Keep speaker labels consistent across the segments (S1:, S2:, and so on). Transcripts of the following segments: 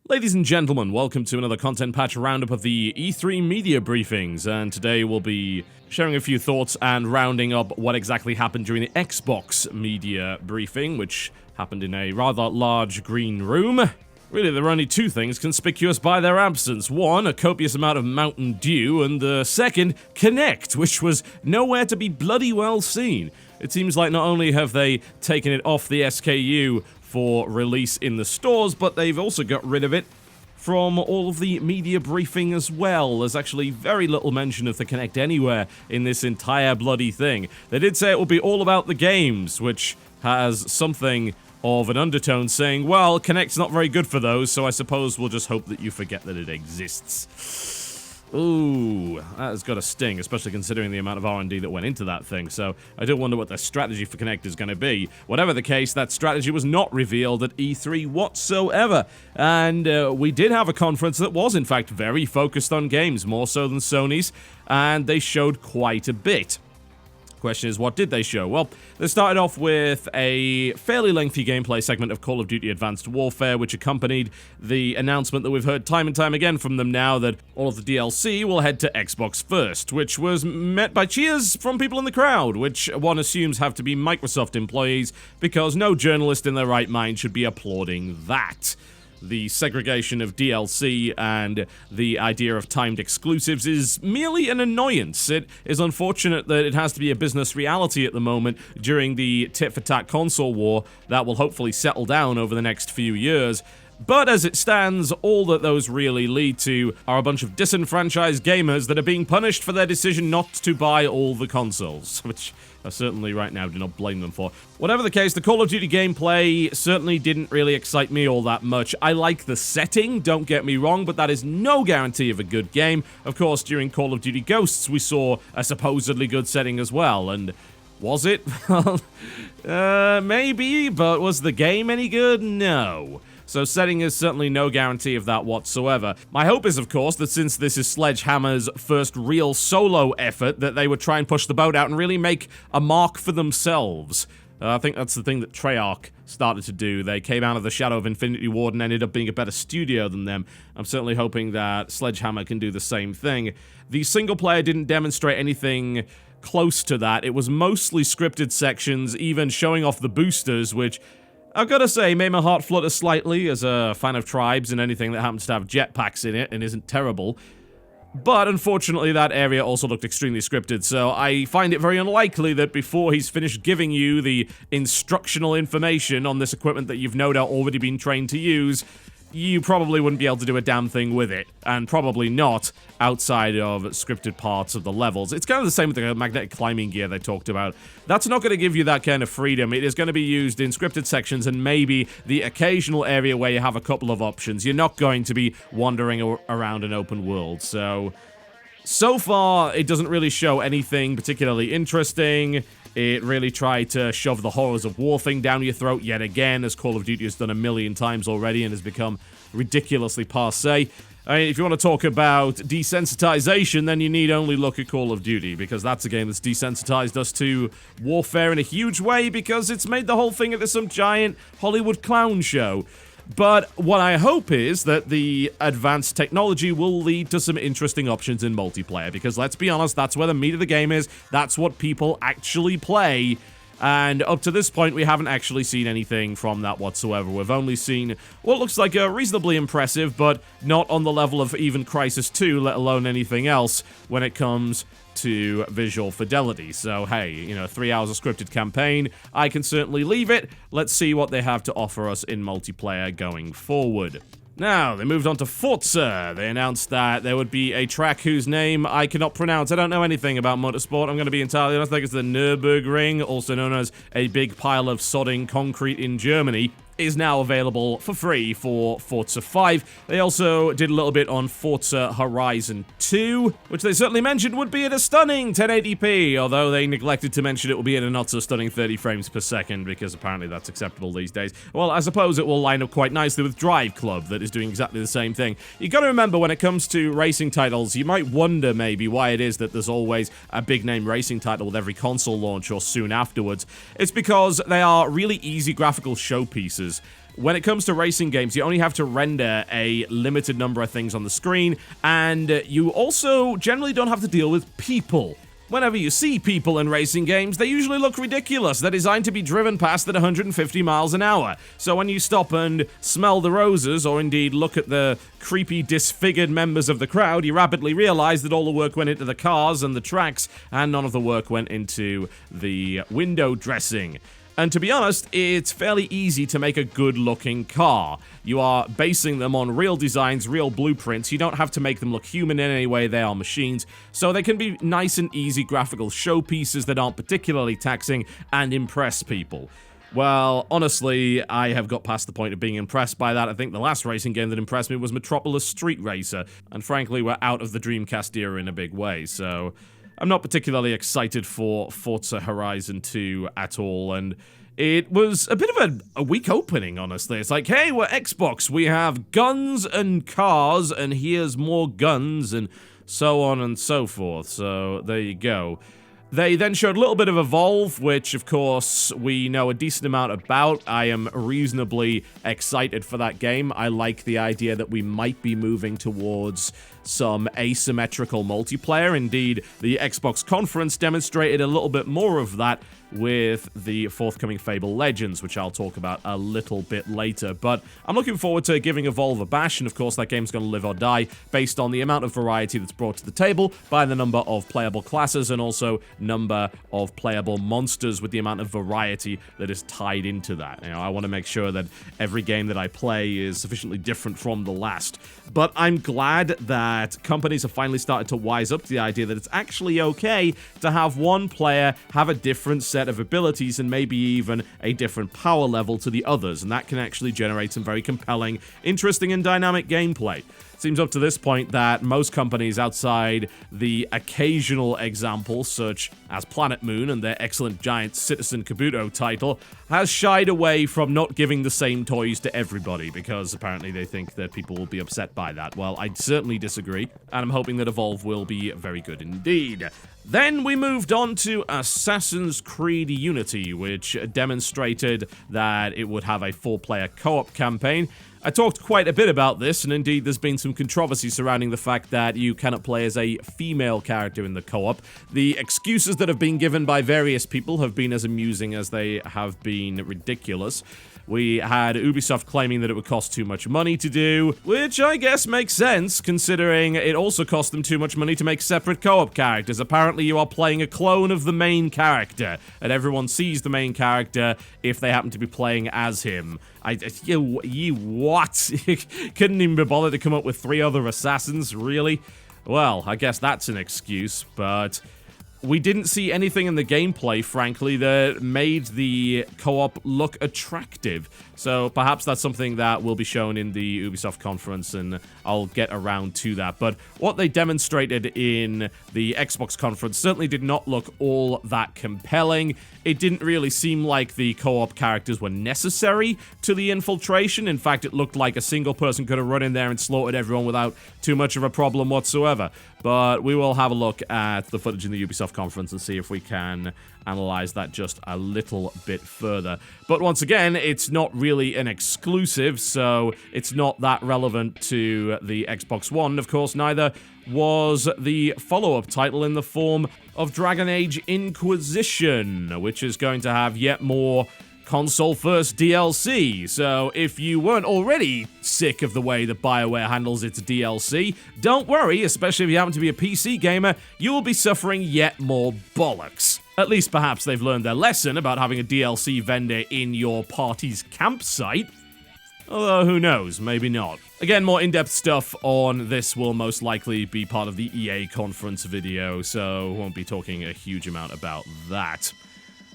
S1: Ladies and gentlemen, welcome to another content patch roundup of the E3 media briefings, and today we'll be sharing a few thoughts and rounding up what exactly happened during the Xbox media briefing, which happened in a rather large green room. Really, there are only two things conspicuous by their absence. One, a copious amount of Mountain Dew, and the second, Kinect, which was nowhere to be bloody well seen. It seems like not only have they taken it off the SKU for release in the stores, but they've also got rid of it from all of the media briefing as well. There's actually very little mention of the Kinect anywhere in this entire bloody thing. They did say it will be all about the games, which has something of an undertone saying, well, Kinect's not very good for those, so I suppose we'll just hope that you forget that it exists. Ooh, that has got a sting, especially considering the amount of R&D that went into that thing, so I do wonder what their strategy for Kinect is going to be. Whatever the case, that strategy was not revealed at E3 whatsoever, and we did have a conference that was, in fact, very focused on games, more so than Sony's, and they showed quite a bit. Question is, what did they show? Well, they started off with a fairly lengthy gameplay segment of Call of Duty Advanced Warfare, which accompanied the announcement that we've heard time and time again from them now that all of the DLC will head to Xbox first, which was met by cheers from people in the crowd, which one assumes have to be Microsoft employees, because no journalist in their right mind should be applauding that. The segregation of DLC and the idea of timed exclusives is merely an annoyance. It is unfortunate that it has to be a business reality at the moment during the tit-for-tat console war that will hopefully settle down over the next few years. But as it stands, all that those really lead to are a bunch of disenfranchised gamers that are being punished for their decision not to buy all the consoles, which I certainly right now do not blame them for. Whatever the case, the Call of Duty gameplay certainly didn't really excite me all that much. I like the setting, don't get me wrong, but that is no guarantee of a good game. Of course, during Call of Duty Ghosts, we saw a supposedly good setting as well, and was it? Maybe, but was the game any good? No. So setting is certainly no guarantee of that whatsoever. My hope is, of course, that since this is Sledgehammer's first real solo effort, that they would try and push the boat out and really make a mark for themselves. I think that's the thing that Treyarch started to do. They came out of the shadow of Infinity Ward and ended up being a better studio than them. I'm certainly hoping that Sledgehammer can do the same thing. The single player didn't demonstrate anything close to that. It was mostly scripted sections, even showing off the boosters, which I've got to say, made my heart flutter slightly as a fan of Tribes and anything that happens to have jetpacks in it and isn't terrible. But unfortunately, that area also looked extremely scripted, so I find it very unlikely that before he's finished giving you the instructional information on this equipment that you've no doubt already been trained to use, you probably wouldn't be able to do a damn thing with it, and probably not outside of scripted parts of the levels. It's kind of the same with the magnetic climbing gear they talked about. That's not going to give you that kind of freedom. It is going to be used in scripted sections and maybe the occasional area where you have a couple of options. You're not going to be wandering around an open world, so far, it doesn't really show anything particularly interesting. It really tried to shove the horrors of war thing down your throat yet again, as Call of Duty has done a million times already and has become ridiculously passé. I mean, if you want to talk about desensitization, then you need only look at Call of Duty, because that's a game that's desensitized us to warfare in a huge way, because it's made the whole thing into some giant Hollywood clown show. But what I hope is that the advanced technology will lead to some interesting options in multiplayer, because let's be honest, that's where the meat of the game is, that's what people actually play, and up to this point we haven't actually seen anything from that whatsoever. We've only seen what looks like a reasonably impressive, but not on the level of even Crysis 2, let alone anything else, when it comes to visual fidelity. So hey, 3 hours of scripted campaign, I can certainly leave it. Let's see what they have to offer us in multiplayer going forward. Now, they moved on to Forza. They announced that there would be a track whose name I cannot pronounce. I don't know anything about motorsport. I'm going to be entirely honest. I think it's the Nürburgring, also known as a big pile of sodding concrete in Germany, is now available for free for Forza 5. They also did a little bit on Forza Horizon 2, which they certainly mentioned would be at a stunning 1080p, although they neglected to mention it will be at a not-so-stunning 30 frames per second, because apparently that's acceptable these days. Well, I suppose it will line up quite nicely with Drive Club, that is doing exactly the same thing. You gotta remember, when it comes to racing titles, you might wonder maybe why it is that there's always a big-name racing title with every console launch or soon afterwards. It's because they are really easy graphical showpieces. is, when it comes to racing games, you only have to render a limited number of things on the screen, and you also generally don't have to deal with people. Whenever you see people in racing games, they usually look ridiculous. They're designed to be driven past at 150 miles an hour. So when you stop and smell the roses, or indeed look at the creepy, disfigured members of the crowd, you rapidly realize that all the work went into the cars and the tracks, and none of the work went into the window dressing. And to be honest, it's fairly easy to make a good-looking car. You are basing them on real designs, real blueprints. You don't have to make them look human in any way. They are machines. So they can be nice and easy graphical showpieces that aren't particularly taxing and impress people. Well, honestly, I have got past the point of being impressed by that. I think the last racing game that impressed me was Metropolis Street Racer. And frankly, we're out of the Dreamcast era in a big way, so I'm not particularly excited for Forza Horizon 2 at all, and it was a bit of a weak opening, honestly. It's like, hey, we're Xbox, we have guns and cars, and here's more guns, and so on and so forth, so there you go. They then showed a little bit of Evolve, which, of course, we know a decent amount about. I am reasonably excited for that game. I like the idea that we might be moving towards some asymmetrical multiplayer. Indeed, the Xbox conference demonstrated a little bit more of that with the forthcoming Fable Legends, which I'll talk about a little bit later. But I'm looking forward to giving Evolve a bash, and of course that game's going to live or die based on the amount of variety that's brought to the table by the number of playable classes and also number of playable monsters with the amount of variety that is tied into that. You know, I want to make sure that every game that I play is sufficiently different from the last. But I'm glad that companies have finally started to wise up to the idea that it's actually okay to have one player have a different set of abilities and maybe even a different power level to the others, and that can actually generate some very compelling, interesting, and dynamic gameplay. It seems up to this point that most companies outside the occasional example, such as Planet Moon and their excellent giant Citizen Kabuto title, has shied away from not giving the same toys to everybody, because apparently they think that people will be upset by that. Well, I certainly disagree, and I'm hoping that Evolve will be very good indeed. Then we moved on to Assassin's Creed Unity, which demonstrated that it would have a 4-player co-op campaign. I talked quite a bit about this, and indeed there's been some controversy surrounding the fact that you cannot play as a female character in the co-op. The excuses that have been given by various people have been as amusing as they have been ridiculous. We had Ubisoft claiming that it would cost too much money to do, which I guess makes sense, considering it also cost them too much money to make separate co-op characters. Apparently you are playing a clone of the main character, and everyone sees the main character if they happen to be playing as him. You what? Couldn't even be bothered to come up with 3 other assassins, really? Well, I guess that's an excuse, but we didn't see anything in the gameplay, frankly, that made the co-op look attractive. So perhaps that's something that will be shown in the Ubisoft conference, and I'll get around to that. But what they demonstrated in the Xbox conference certainly did not look all that compelling. It didn't really seem like the co-op characters were necessary to the infiltration. In fact, it looked like a single person could have run in there and slaughtered everyone without too much of a problem whatsoever. But we will have a look at the footage in the Ubisoft conference and see if we can analyze that just a little bit further. But once again, it's not really an exclusive, so it's not that relevant to the Xbox One. Of course, neither was the follow-up title in the form of Dragon Age Inquisition, which is going to have yet more console-first DLC. So if you weren't already sick of the way that BioWare handles its DLC, don't worry, especially if you happen to be a PC gamer, you will be suffering yet more bollocks. At least perhaps they've learned their lesson about having a DLC vendor in your party's campsite. Although, who knows, maybe not. Again, more in-depth stuff on this will most likely be part of the EA conference video, so won't be talking a huge amount about that.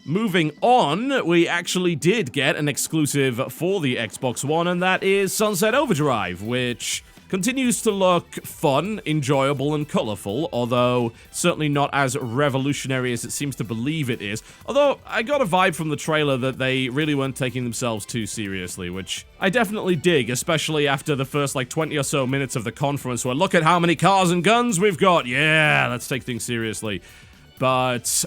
S1: Moving on, we actually did get an exclusive for the Xbox One, and that is Sunset Overdrive, which continues to look fun, enjoyable, and colorful, although certainly not as revolutionary as it seems to believe it is. Although, I got a vibe from the trailer that they really weren't taking themselves too seriously, which I definitely dig, especially after the first, 20 or so minutes of the conference where, look at how many cars and guns we've got! Yeah, let's take things seriously. But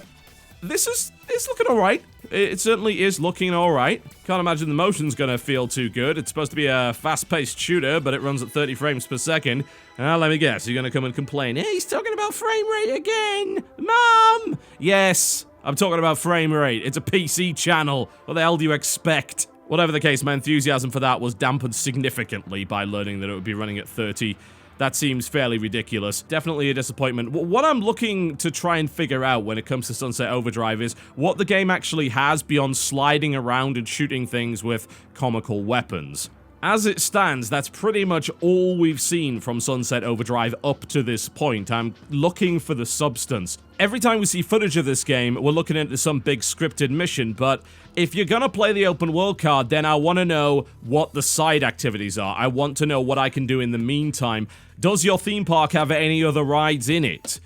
S1: it's looking alright. It certainly is looking alright. Can't imagine the motion's gonna feel too good. It's supposed to be a fast-paced shooter, but it runs at 30 frames per second. Let me guess, you're gonna come and complain. Hey, he's talking about frame rate again! Mom! Yes, I'm talking about frame rate. It's a PC channel. What the hell do you expect? Whatever the case, my enthusiasm for that was dampened significantly by learning that it would be running at 30. That seems fairly ridiculous. Definitely a disappointment. What I'm looking to try and figure out when it comes to Sunset Overdrive is what the game actually has beyond sliding around and shooting things with comical weapons. As it stands, that's pretty much all we've seen from Sunset Overdrive up to this point. I'm looking for the substance. Every time we see footage of this game, we're looking into some big scripted mission, but if you're gonna play the open world card, then I want to know what the side activities are. I want to know what I can do in the meantime. Does your theme park have any other rides in it?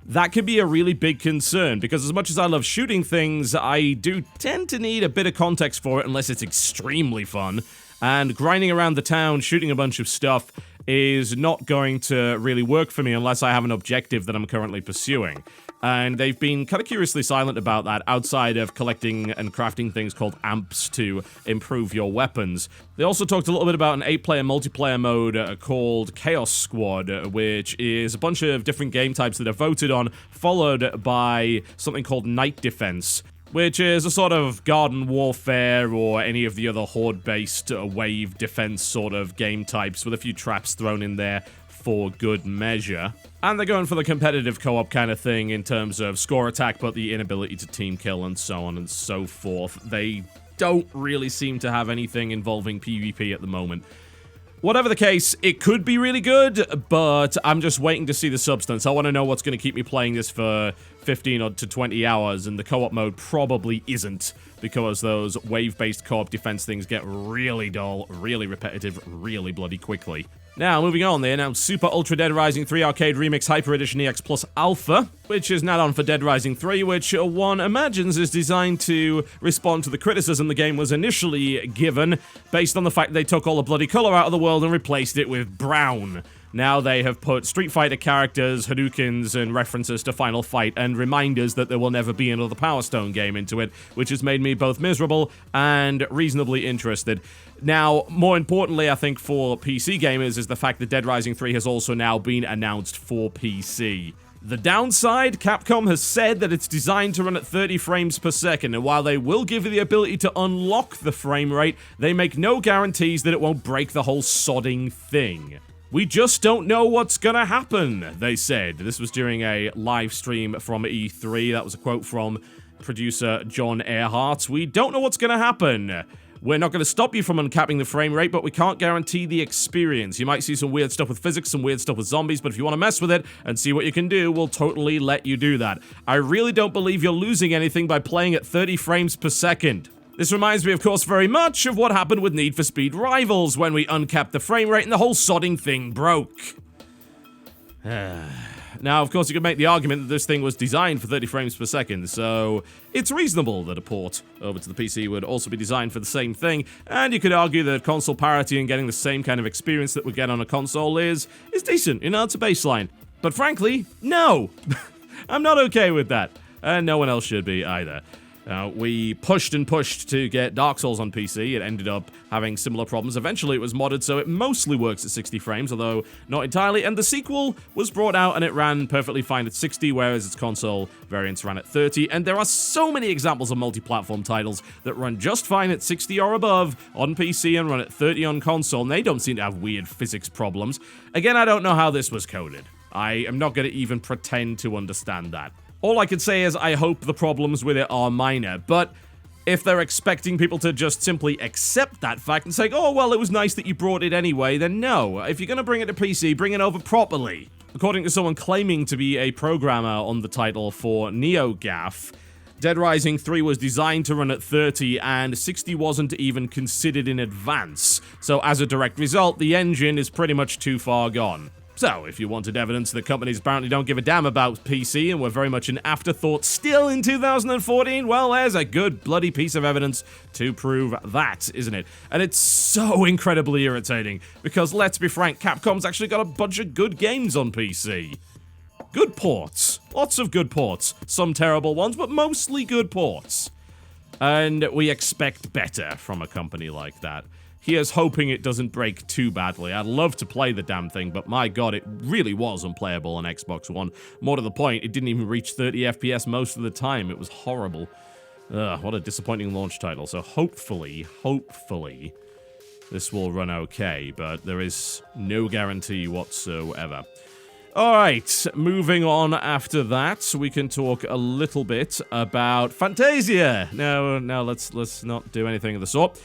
S1: That could be a really big concern, because as much as I love shooting things, I do tend to need a bit of context for it unless it's extremely fun. And grinding around the town, shooting a bunch of stuff, is not going to really work for me unless I have an objective that I'm currently pursuing. And they've been kind of curiously silent about that outside of collecting and crafting things called amps to improve your weapons. They also talked a little bit about an 8-player multiplayer mode called Chaos Squad, which is a bunch of different game types that are voted on, followed by something called Night Defense, which is a sort of garden warfare or any of the other horde-based wave defense sort of game types with a few traps thrown in there for good measure. And they're going for the competitive co-op kind of thing in terms of score attack, but the inability to team kill and so on and so forth. They don't really seem to have anything involving PvP at the moment. Whatever the case, it could be really good, but I'm just waiting to see the substance. I want to know what's going to keep me playing this for 15 or to 20 hours, and the co-op mode probably isn't, because those wave-based co-op defense things get really dull, really repetitive, really bloody quickly. Now, moving on, they announced Super Ultra Dead Rising 3 Arcade Remix Hyper Edition EX Plus Alpha, which is an add-on for Dead Rising 3, which one imagines is designed to respond to the criticism the game was initially given, based on the fact they took all the bloody color out of the world and replaced it with brown. Now they have put Street Fighter characters, Hadoukens, and references to Final Fight, and reminders that there will never be another Power Stone game into it, which has made me both miserable and reasonably interested. Now, more importantly, I think for PC gamers, is the fact that Dead Rising 3 has also now been announced for PC. The downside, Capcom has said that it's designed to run at 30 frames per second, and while they will give you the ability to unlock the frame rate, they make no guarantees that it won't break the whole sodding thing. We just don't know what's gonna happen, they said. This was during a live stream from E3. That was a quote from producer John Earhart. We don't know what's gonna happen. We're not going to stop you from uncapping the frame rate, but we can't guarantee the experience. You might see some weird stuff with physics, some weird stuff with zombies, but if you want to mess with it and see what you can do, we'll totally let you do that. I really don't believe you're losing anything by playing at 30 frames per second. This reminds me, of course, very much of what happened with Need for Speed Rivals when we uncapped the frame rate and the whole sodding thing broke. Now, of course, you could make the argument that this thing was designed for 30 frames per second, so it's reasonable that a port over to the PC would also be designed for the same thing, and you could argue that console parity and getting the same kind of experience that we get on a console is decent, you know, it's a baseline. But frankly, no! I'm not okay with that, and no one else should be either. We pushed and pushed to get Dark Souls on PC. It ended up having similar problems. Eventually it was modded, so it mostly works at 60 frames, although not entirely. And the sequel was brought out and it ran perfectly fine at 60, whereas its console variants ran at 30. And there are so many examples of multi-platform titles that run just fine at 60 or above on PC and run at 30 on console, and they don't seem to have weird physics problems. Again, I don't know how this was coded. I am not going to even pretend to understand that. All I can say is I hope the problems with it are minor, but if they're expecting people to just simply accept that fact and say, oh, well, it was nice that you brought it anyway, then no. If you're going to bring it to PC, bring it over properly. According to someone claiming to be a programmer on the title for NeoGAF, Dead Rising 3 was designed to run at 30 and 60 wasn't even considered in advance. So as a direct result, the engine is pretty much too far gone. So, if you wanted evidence that companies apparently don't give a damn about PC and were very much an afterthought still in 2014, well, there's a good bloody piece of evidence to prove that, isn't it? And it's so incredibly irritating, because let's be frank, Capcom's actually got a bunch of good games on PC. Good ports. Lots of good ports. Some terrible ones, but mostly good ports. And we expect better from a company like that. Here's hoping it doesn't break too badly. I'd love to play the damn thing, but my god, it really was unplayable on Xbox One. More to the point, it didn't even reach 30 FPS most of the time. It was horrible. Ugh, what a disappointing launch title. So hopefully, this will run okay, but there is no guarantee whatsoever. Alright, moving on after that, we can talk a little bit about Fantasia. No, let's not do anything of the sort.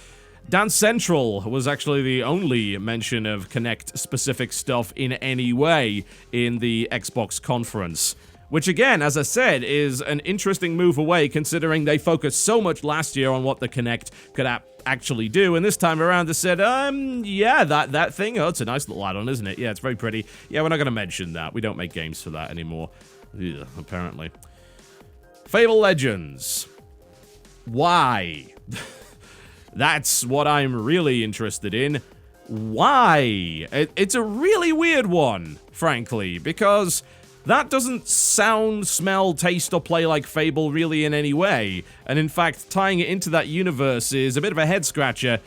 S1: Dance Central was actually the only mention of Kinect-specific stuff in any way in the Xbox conference. Which again, as I said, is an interesting move away considering they focused so much last year on what the Kinect could actually do, and this time around they said, yeah, that thing, oh, it's a nice little add-on, isn't it? Yeah, it's very pretty. Yeah, we're not going to mention that. We don't make games for that anymore. Ugh, apparently. Fable Legends. Why? That's what I'm really interested in. Why? It's a really weird one, frankly, because that doesn't sound, smell, taste, or play like Fable really in any way. And in fact, tying it into that universe is a bit of a head-scratcher.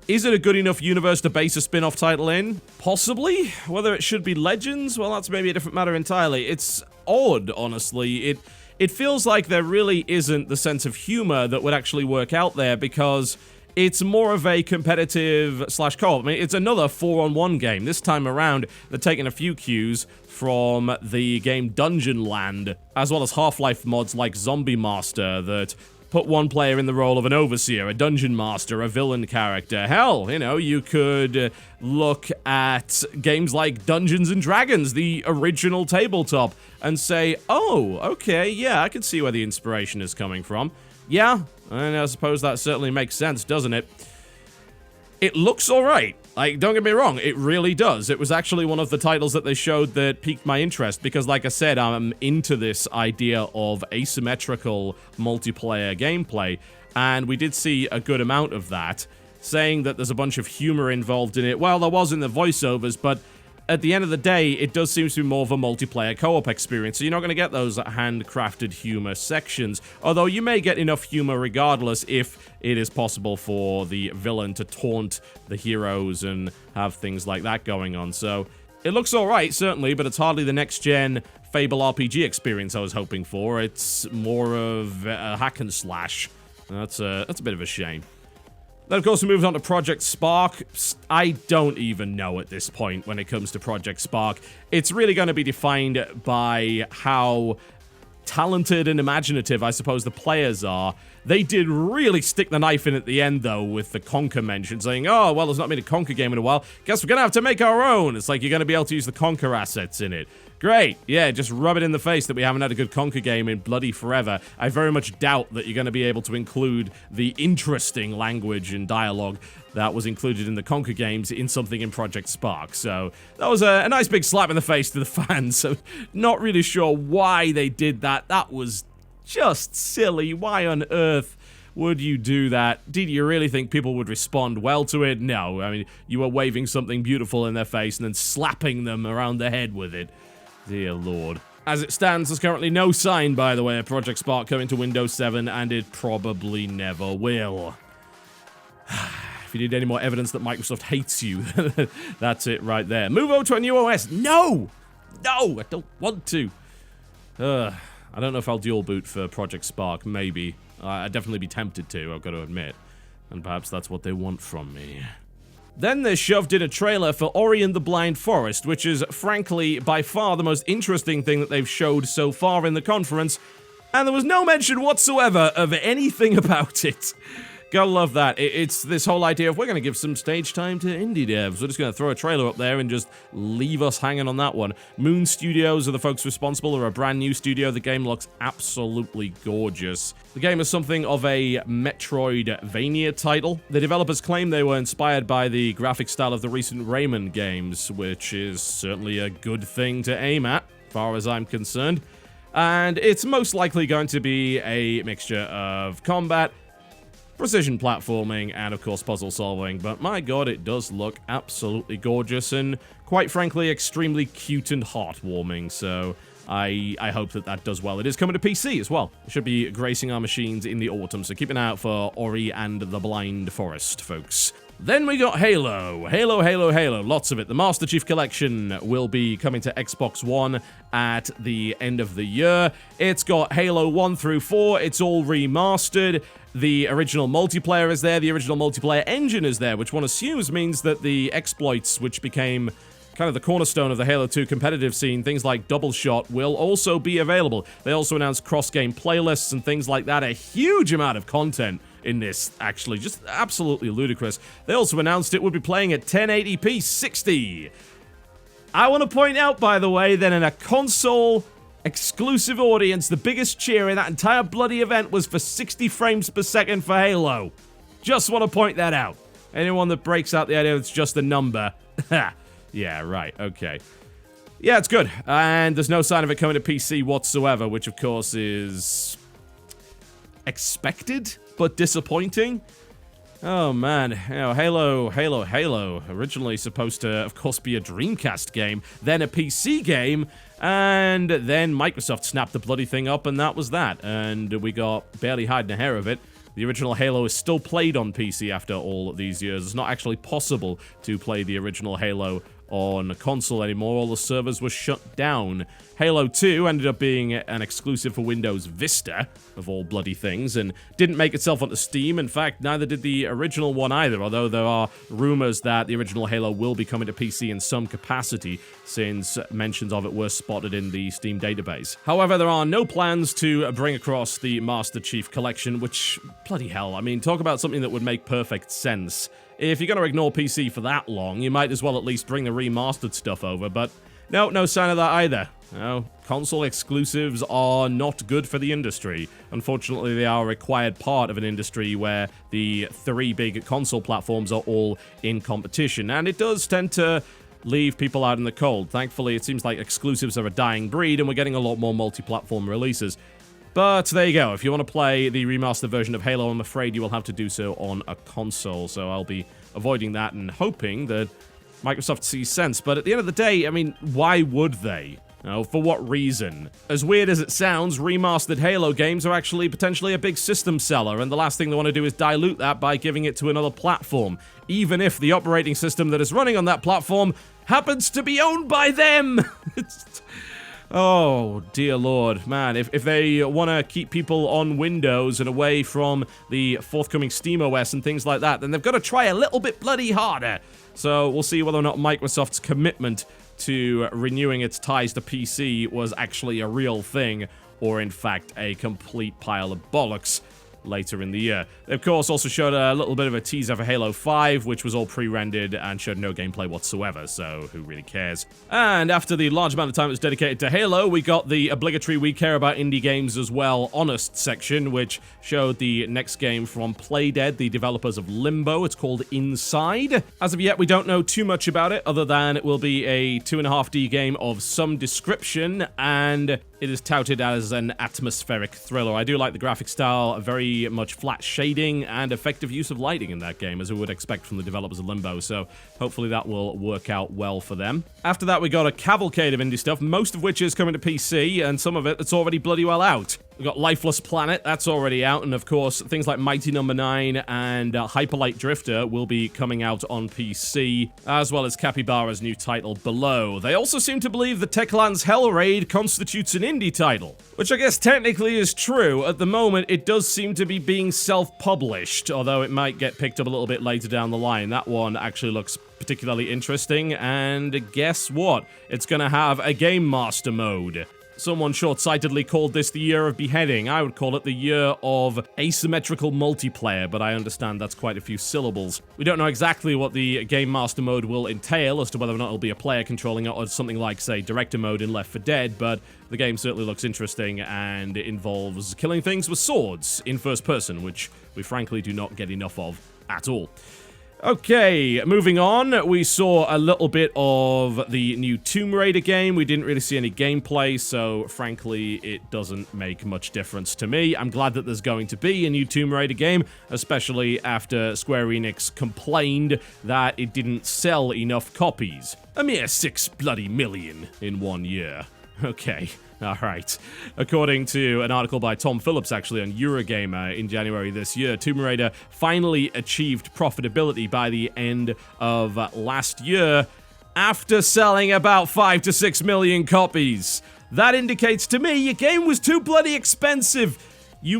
S1: Is it a good enough universe to base a spin-off title in? Possibly. Whether it should be Legends? Well, that's maybe a different matter entirely. It's odd, honestly. It feels like there really isn't the sense of humor that would actually work out there, because it's more of a competitive / co-op. I mean, it's another 4-on-1 game. This time around, they're taking a few cues from the game Dungeon Land, as well as Half-Life mods like Zombie Master that put one player in the role of an overseer, a dungeon master, a villain character. Hell, you know, you could look at games like Dungeons and Dragons, the original tabletop, and say, oh, okay, yeah, I can see where the inspiration is coming from. Yeah, and I suppose that certainly makes sense, doesn't it? It looks alright. Like, don't get me wrong, it really does. It was actually one of the titles that they showed that piqued my interest, because like I said, I'm into this idea of asymmetrical multiplayer gameplay, and we did see a good amount of that, saying that there's a bunch of humor involved in it. Well, there was in the voiceovers, but at the end of the day, it does seem to be more of a multiplayer co-op experience, so you're not going to get those handcrafted humor sections, although you may get enough humor regardless if it is possible for the villain to taunt the heroes and have things like that going on. So it looks alright, certainly, but it's hardly the next-gen Fable RPG experience I was hoping for. It's more of a hack and slash. That's a bit of a shame. Then, of course, we moved on to Project Spark. I don't even know at this point when it comes to Project Spark. It's really going to be defined by how talented and imaginative, I suppose, the players are. They did really stick the knife in at the end, though, with the Conker mention, saying, oh, well, there's not been a Conker game in a while. Guess we're going to have to make our own. It's like you're going to be able to use the Conker assets in it. Great. Yeah, just rub it in the face that we haven't had a good Conker game in bloody forever. I very much doubt that you're going to be able to include the interesting language and dialogue that was included in the Conker games in something in Project Spark. So that was a nice big slap in the face to the fans. So not really sure why they did that. That was just silly. Why on earth would you do that? Did you really think people would respond well to it? No. I mean, you were waving something beautiful in their face and then slapping them around the head with it. Dear Lord. As it stands, there's currently no sign, by the way, of Project Spark coming to Windows 7, and it probably never will. If you need any more evidence that Microsoft hates you, that's it right there. Move over to a new OS. No! No! I don't want to. I don't know if I'll dual boot for Project Spark. Maybe. I'd definitely be tempted to, I've got to admit. And perhaps that's what they want from me. Then they shoved in a trailer for Ori and the Blind Forest, which is, frankly, by far the most interesting thing that they've showed so far in the conference, and there was no mention whatsoever of anything about it. Gotta love that. It's this whole idea of we're going to give some stage time to indie devs. We're just going to throw a trailer up there and just leave us hanging on that one. Moon Studios are the folks responsible. They're a brand new studio. The game looks absolutely gorgeous. The game is something of a Metroidvania title. The developers claim they were inspired by the graphic style of the recent Rayman games, which is certainly a good thing to aim at, as far as I'm concerned. And it's most likely going to be a mixture of combat, precision platforming, and of course puzzle solving, but my god, it does look absolutely gorgeous and, quite frankly, extremely cute and heartwarming, so I hope that that does well. It is coming to PC as well. It should be gracing our machines in the autumn, so keep an eye out for Ori and the Blind Forest, folks. Then we got Halo. Halo. Lots of it. The Master Chief Collection will be coming to Xbox One at the end of the year. It's got Halo 1 through 4. It's all remastered. The original multiplayer is there. The original multiplayer engine is there, which one assumes means that the exploits, which became kind of the cornerstone of the Halo 2 competitive scene, things like Double Shot, will also be available. They also announced cross-game playlists and things like that. A huge amount of content in this, actually. Just absolutely ludicrous. They also announced it would be playing at 1080p 60. I want to point out, by the way, that in a console exclusive audience, the biggest cheer in that entire bloody event was for 60 frames per second for Halo. Just want to point that out. Anyone that breaks out the idea it's just a number. Yeah, right, okay. Yeah, it's good. And there's no sign of it coming to PC whatsoever, which of course is expected, but disappointing. Oh man, you know, Halo, originally supposed to, of course, be a Dreamcast game, then a PC game, and then Microsoft snapped the bloody thing up, and that was that. And we got barely hiding a hair of it. The original Halo is still played on PC after all these years. It's not actually possible to play the original Halo on a console anymore. All the servers were shut down. Halo 2 ended up being an exclusive for Windows Vista, of all bloody things, and didn't make itself onto Steam. In fact, neither did the original one either, although there are rumors that the original Halo will be coming to PC in some capacity, since mentions of it were spotted in the Steam database. However, there are no plans to bring across the Master Chief Collection, which, bloody hell, I mean, talk about something that would make perfect sense. If you're going to ignore PC for that long, you might as well at least bring the remastered stuff over, but no sign of that either. No, console exclusives are not good for the industry. Unfortunately, they are a required part of an industry where the three big console platforms are all in competition, and it does tend to leave people out in the cold. Thankfully, it seems like exclusives are a dying breed, and we're getting a lot more multi-platform releases. But there you go. If you want to play the remastered version of Halo, I'm afraid you will have to do so on a console. So I'll be avoiding that and hoping that Microsoft sees sense. But at the end of the day, I mean, why would they? You know, for what reason? As weird as it sounds, remastered Halo games are actually potentially a big system seller, and the last thing they want to do is dilute that by giving it to another platform, even if the operating system that is running on that platform happens to be owned by them. Oh, dear Lord, man, if they want to keep people on Windows and away from the forthcoming SteamOS and things like that, then they've got to try a little bit bloody harder. So we'll see whether or not Microsoft's commitment to renewing its ties to PC was actually a real thing, or in fact a complete pile of bollocks later in the year. They, of course, also showed a little bit of a teaser for Halo 5, which was all pre-rendered and showed no gameplay whatsoever, so who really cares? And after the large amount of time that was dedicated to Halo, we got the obligatory We Care About Indie Games as Well Honest section, which showed the next game from Playdead, the developers of Limbo. It's called Inside. As of yet, we don't know too much about it, other than it will be a 2.5D game of some description, and it is touted as an atmospheric thriller. I do like the graphic style, very much flat shading and effective use of lighting in that game, as we would expect from the developers of Limbo, so hopefully that will work out well for them. After that, we got a cavalcade of indie stuff, most of which is coming to PC, and some of it that's already bloody well out. We've got Lifeless Planet, that's already out, and of course, things like Mighty No. 9 and Hyperlight Drifter will be coming out on PC, as well as Capybara's new title, Below. They also seem to believe that Techland's Hell Raid constitutes an indie title, which I guess technically is true. At the moment, it does seem to be being self-published, although it might get picked up a little bit later down the line. That one actually looks particularly interesting, and guess what? It's gonna have a Game Master mode. Someone short-sightedly called this the year of beheading. I would call it the year of asymmetrical multiplayer, but I understand that's quite a few syllables. We don't know exactly what the Game Master mode will entail, as to whether or not it'll be a player controlling it or something like, say, Director mode in Left 4 Dead, but the game certainly looks interesting, and it involves killing things with swords in first person, which we frankly do not get enough of at all. Okay, moving on, we saw a little bit of the new Tomb Raider game. We didn't really see any gameplay, so frankly, it doesn't make much difference to me. I'm glad that there's going to be a new Tomb Raider game, especially after Square Enix complained that it didn't sell enough copies. A mere 6 bloody million in 1 year. Okay, All right. According to an article by Tom Phillips, actually, on Eurogamer in January this year, Tomb Raider finally achieved profitability by the end of last year after selling about 5 to 6 million copies. That indicates to me your game was too bloody expensive. You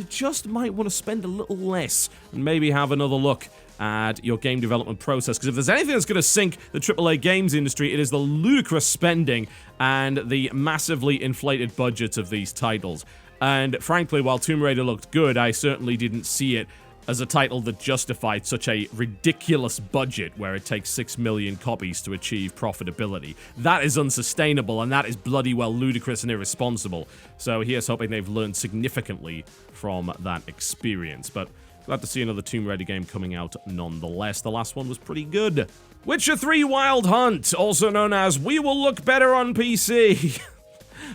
S1: just might want to spend a little less and maybe have another look at your game development process, because if there's anything that's going to sink the AAA games industry, it is the ludicrous spending and the massively inflated budgets of these titles. And frankly, while Tomb Raider looked good, I certainly didn't see it as a title that justified such a ridiculous budget where it takes 6 million copies to achieve profitability. That is unsustainable, and that is bloody well ludicrous and irresponsible. So here's hoping they've learned significantly from that experience. But glad to see another Tomb Raider game coming out nonetheless. The last one was pretty good. Witcher 3 Wild Hunt, also known as We Will Look Better on PC.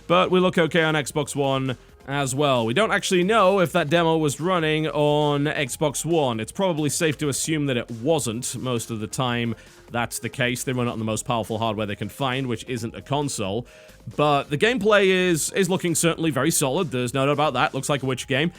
S1: But we look okay on Xbox One as well. We don't actually know if that demo was running on Xbox One. It's probably safe to assume that it wasn't. Most of the time, that's the case. They run it on the most powerful hardware they can find, which isn't a console. But the gameplay is looking certainly very solid. There's no doubt about that. Looks like a Witcher game.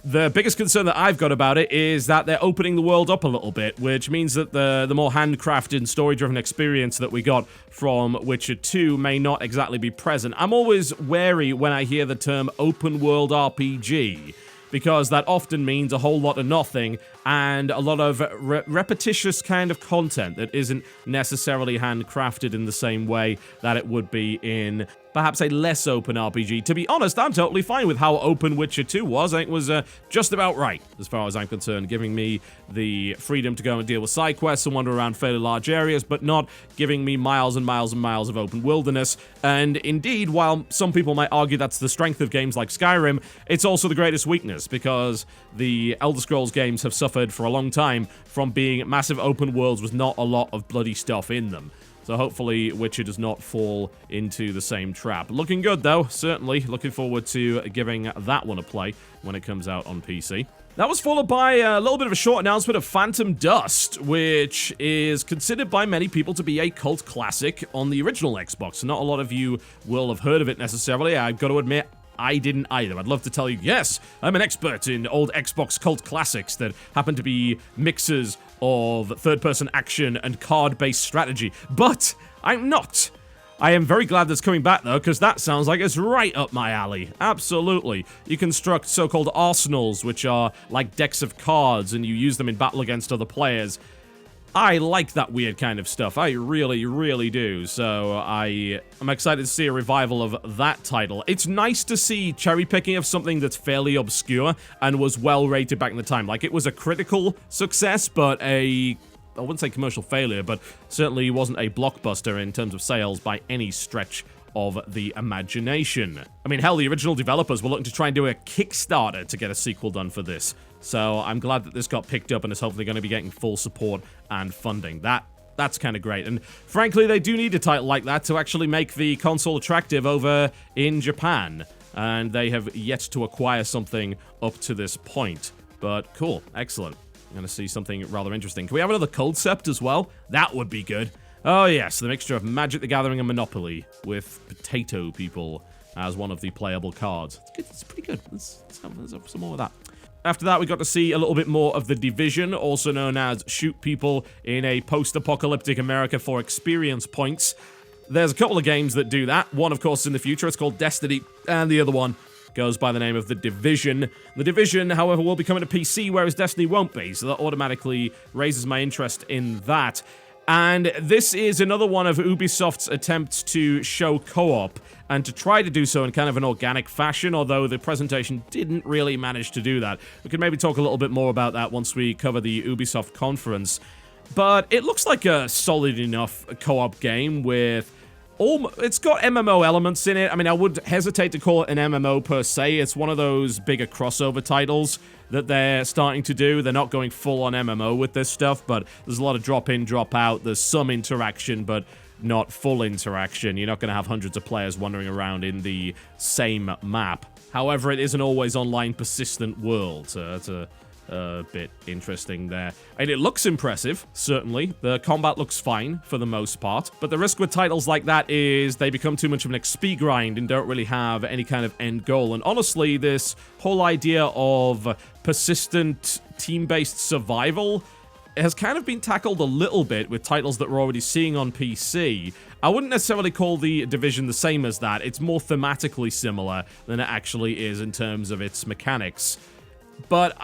S1: The biggest concern that I've got about it is that they're opening the world up a little bit, which means that the more handcrafted and story-driven experience that we got from Witcher 2 may not exactly be present. I'm always wary when I hear the term open-world RPG, because that often means a whole lot of nothing and a lot of repetitious kind of content that isn't necessarily handcrafted in the same way that it would be in perhaps a less open RPG. To be honest, I'm totally fine with how open Witcher 2 was. I think it was just about right, as far as I'm concerned, giving me the freedom to go and deal with side quests and wander around fairly large areas, but not giving me miles and miles and miles of open wilderness. And indeed, while some people might argue that's the strength of games like Skyrim, it's also the greatest weakness, because the Elder Scrolls games have suffered for a long time from being massive open worlds with not a lot of bloody stuff in them. So hopefully Witcher does not fall into the same trap. Looking good, though. Certainly looking forward to giving that one a play when it comes out on PC. That was followed by a little bit of a short announcement of Phantom Dust, which is considered by many people to be a cult classic on the original Xbox. Not a lot of you will have heard of it necessarily. I've got to admit, I didn't either. I'd love to tell you, yes, I'm an expert in old Xbox cult classics that happen to be mixes of third-person action and card-based strategy, but I'm not. I am very glad that's coming back, though, because that sounds like it's right up my alley. Absolutely. You construct so-called arsenals, which are like decks of cards, and you use them in battle against other players. I like that weird kind of stuff. I really, really do. So I'm excited to see a revival of that title. It's nice to see cherry-picking of something that's fairly obscure and was well-rated back in the time. Like, it was a critical success, but I wouldn't say commercial failure, but certainly wasn't a blockbuster in terms of sales by any stretch of the imagination. I mean, hell, the original developers were looking to try and do a Kickstarter to get a sequel done for this. So I'm glad that this got picked up and is hopefully going to be getting full support and funding. That's kind of great. And frankly, they do need a title like that to actually make the console attractive over in Japan. And they have yet to acquire something up to this point. But cool, excellent. I'm going to see something rather interesting. Can we have another concept as well? That would be good. Oh yes, the mixture of Magic the Gathering and Monopoly with potato people as one of the playable cards. It's good. It's pretty good. Let's have some more of that. After that, we got to see a little bit more of The Division, also known as shoot people in a post-apocalyptic America for experience points. There's a couple of games that do that. One, of course, in the future. It's called Destiny, and the other one goes by the name of The Division. The Division, however, will be coming to PC, whereas Destiny won't be, so that automatically raises my interest in that. And this is another one of Ubisoft's attempts to show co-op, and to try to do so in kind of an organic fashion, although the presentation didn't really manage to do that. We could maybe talk a little bit more about that once we cover the Ubisoft conference. But it looks like a solid enough co-op game with it's got MMO elements in it. I mean, I would hesitate to call it an MMO per se. It's one of those bigger crossover titles that they're starting to do. They're not going full on MMO with this stuff, but there's a lot of drop in, drop out. There's some interaction, but not full interaction. You're not going to have hundreds of players wandering around in the same map. However, it is an always online persistent world. That's a a bit interesting there. And it looks impressive, certainly. The combat looks fine for the most part. But the risk with titles like that is they become too much of an XP grind and don't really have any kind of end goal. And honestly, this whole idea of persistent team-based survival has kind of been tackled a little bit with titles that we're already seeing on PC. I wouldn't necessarily call The Division the same as that. It's more thematically similar than it actually is in terms of its mechanics. But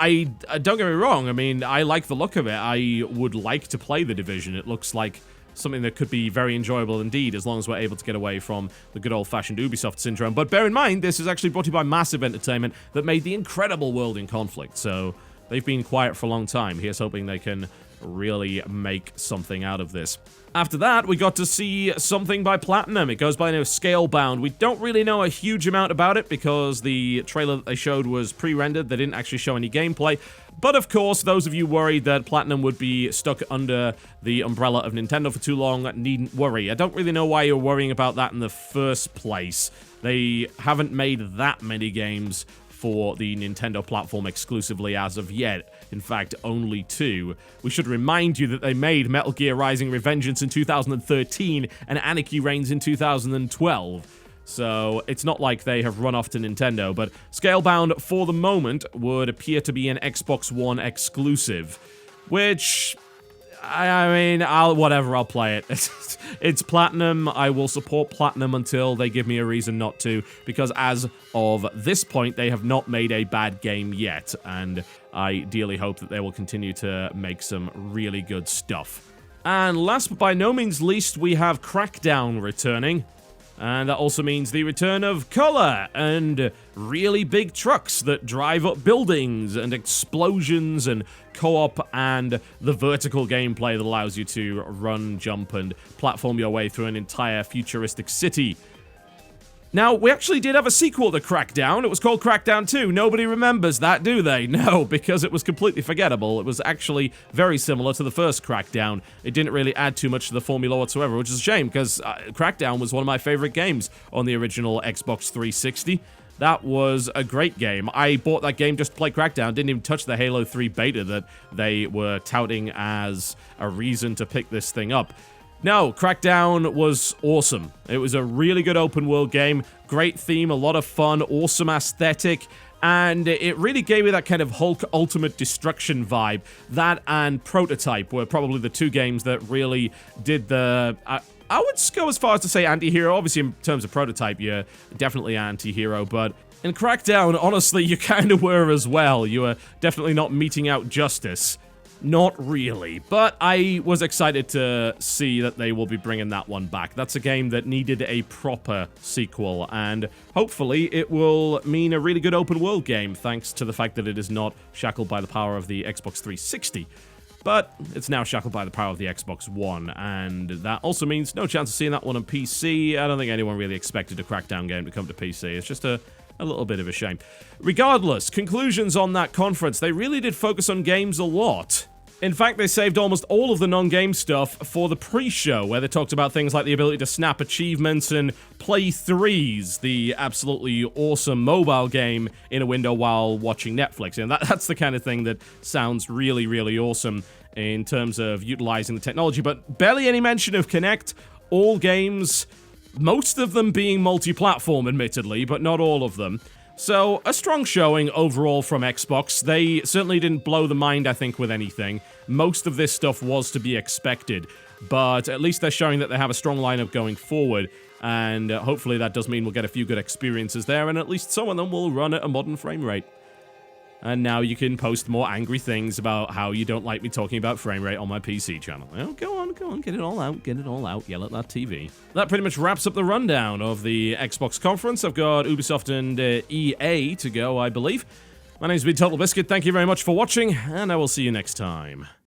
S1: don't get me wrong, I mean, I like the look of it. I would like to play The Division. It looks like something that could be very enjoyable indeed, as long as we're able to get away from the good old-fashioned Ubisoft syndrome. But bear in mind, this is actually brought to you by Massive Entertainment that made the incredible World in Conflict, so they've been quiet for a long time. Here's hoping they can really make something out of this. After that, we got to see something by Platinum. It goes by the name of Scalebound. We don't really know a huge amount about it because the trailer that they showed was pre-rendered. They didn't actually show any gameplay. But of course, those of you worried that Platinum would be stuck under the umbrella of Nintendo for too long needn't worry. I don't really know why you're worrying about that in the first place. They haven't made that many games for the Nintendo platform exclusively as of yet. In fact, only 2. We should remind you that they made Metal Gear Rising: Revengeance in 2013 and Anarchy Reigns in 2012. So it's not like they have run off to Nintendo, but Scalebound, for the moment, would appear to be an Xbox One exclusive, which, I mean, I'll play it. It's Platinum. I will support Platinum until they give me a reason not to, because as of this point, they have not made a bad game yet, and I ideally hope that they will continue to make some really good stuff. And last but by no means least, we have Crackdown returning. And that also means the return of color and really big trucks that drive up buildings and explosions and co-op and the vertical gameplay that allows you to run, jump, and platform your way through an entire futuristic city. Now, we actually did have a sequel to Crackdown. It was called Crackdown 2. Nobody remembers that, do they? No, because it was completely forgettable. It was actually very similar to the first Crackdown. It didn't really add too much to the formula whatsoever, which is a shame, because Crackdown was one of my favorite games on the original Xbox 360. That was a great game. I bought that game just to play Crackdown. Didn't even touch the Halo 3 beta that they were touting as a reason to pick this thing up. No, Crackdown was awesome. It was a really good open world game, great theme, a lot of fun, awesome aesthetic, and it really gave me that kind of Hulk Ultimate Destruction vibe. That and Prototype were probably the 2 games that really did the... I would go as far as to say anti-hero. Obviously, in terms of Prototype, you're definitely anti-hero, but in Crackdown, honestly, you kind of were as well. You were definitely not meting out justice. Not really, but I was excited to see that they will be bringing that one back. That's a game that needed a proper sequel, and hopefully it will mean a really good open world game, thanks to the fact that it is not shackled by the power of the Xbox 360. But it's now shackled by the power of the Xbox One, and that also means no chance of seeing that one on PC. I don't think anyone really expected a Crackdown game to come to PC. It's just a little bit of a shame. Regardless, conclusions on that conference. They really did focus on games a lot. In fact, they saved almost all of the non-game stuff for the pre-show, where they talked about things like the ability to snap achievements and play threes, the absolutely awesome mobile game in a window while watching Netflix. And that's the kind of thing that sounds really, really awesome in terms of utilizing the technology. But barely any mention of Kinect, all games, most of them being multi-platform, admittedly, but not all of them. So, a strong showing overall from Xbox. They certainly didn't blow the mind, I think, with anything. Most of this stuff was to be expected, but at least they're showing that they have a strong lineup going forward, and hopefully that does mean we'll get a few good experiences there, and at least some of them will run at a modern frame rate. And now you can post more angry things about how you don't like me talking about frame rate on my PC channel. Well, go on, get it all out, yell at that TV. That pretty much wraps up the rundown of the Xbox conference. I've got Ubisoft and EA to go, I believe. My name's been TotalBiscuit, thank you very much for watching, and I will see you next time.